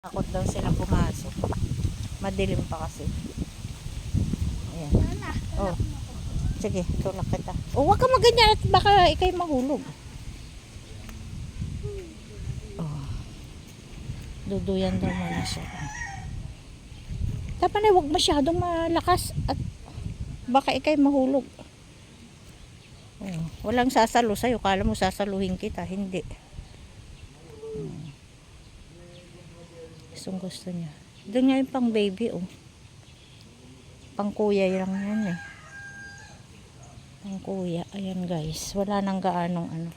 Takot daw sila pumasok. Madilim pa kasi. Ayan. Oh. Sige, tulak kita. Oh, wag ka maganyan at baka ikay mahulog. Oh. Duduyan daw muna siya. Dapat na wag masyadong malakas at baka ikay mahulog. Oh. Walang sasalo sa'yo. Kala mo sasaluhin kita. Hindi. Gusto niya. Doon nga yung pang baby, oh. Pang kuya lang yan, eh. Pang kuya. Ayan, guys. Wala nang gaanong ano.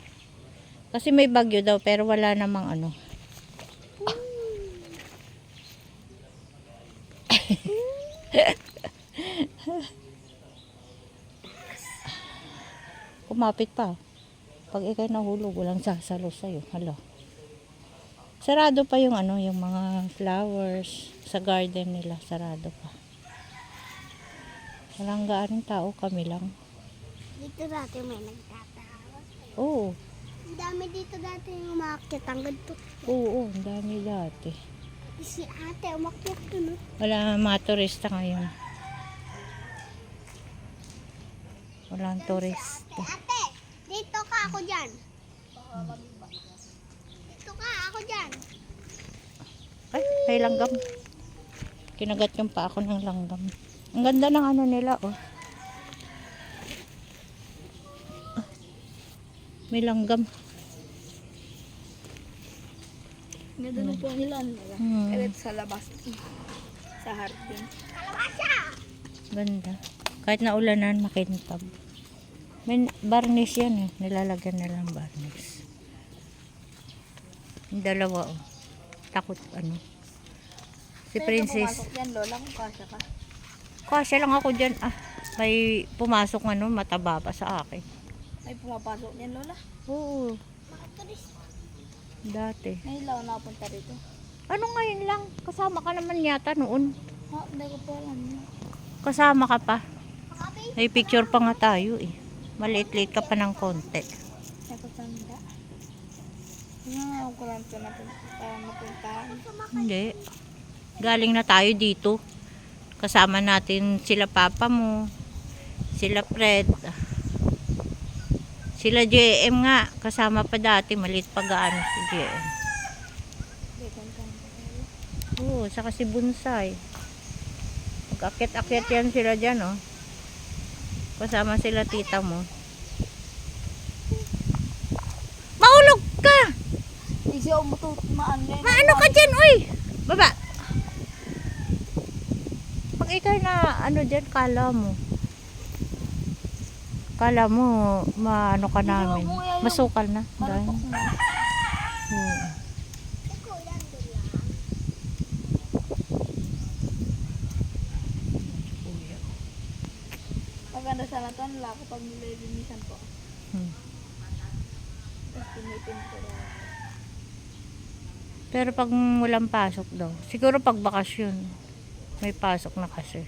Kasi may bagyo daw, pero wala namang ano. Kumapit pa. Pag ikay nahulog, walang sasalo sa'yo. Hala. Sarado pa yung ano, yung mga flowers sa garden nila, sarado pa. Walang gaanong tao, kami lang. Dito dati may nagtatawa. Oo. Ang dami dito dati yung umakyat ang ganito. Oo, ang dami dati. Si ate umakyat doon. Wala mga turista ngayon. Walang turista. Ate, dito ka ako dyan. Dito ka ako dyan. Ay, may langgam. Kinagat yung pa ako ng langgam. Ang ganda ng ano nila, oh. May langgam. Ganda na po nila. Kahit sa labas. Sa hardin. Ganda. Kahit naulanan, makintab. May varnish yan, eh. Nilalagyan nilang varnish. Yung dalawa, oh. Takot, ano. Si Princess. Pumasok yan, Lola, kung kasya ka. Kasya lang ako dyan. Ah, may pumasok ano, mataba pa sa akin. Ay, pumapasok yan, Lola. Oo. Dati. Ngayon lang ako nakapunta rito. Ano ngayon lang? Kasama ka naman yata noon. Ha, hindi ko pa alam. Kasama ka pa. May picture pa nga tayo, eh. Maliit-liit ka pa ng konti. Ay, patanda. Nga, ako lang ito napuntahan. Hindi. Galing na tayo dito. Kasama natin sila papa mo. Sila Fred. Sila JM nga. Kasama pa dati. Maliit pa gaano si JM. Oo, saka si Bunsay. Mag-akit-akit yan sila dyan, oh. Kasama sila tita mo. Maulog ka! Hindi siya maano Maano ka dyan, uy! Baba! Pag ikaw na, ano dyan, kala mo, maano ka namin. Masukal na. Dahil. Oo. Maganda sana ito, nila kapag nililinisan po. Tapos pinipintura. Pero pag walang pasok daw, siguro pag bakasyon, may pasok na kasi.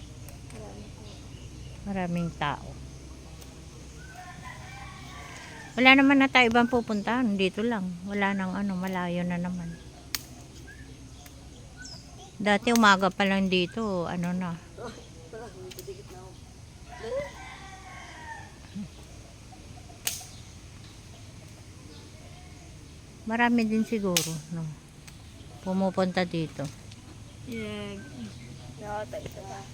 Maraming tao. Wala naman na tayo ibang pupuntahan. Dito lang. Wala nang ano, malayo na naman. Dati umaga pa lang dito, ano na. Marami din siguro, no. Pumupunta dito. Yeah. Nakata ito pa.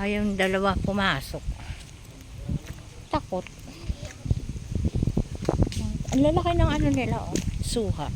Ayaw yung dalawa pumasok. Takot. Ang lalaki ng ano nila, oh. Suha.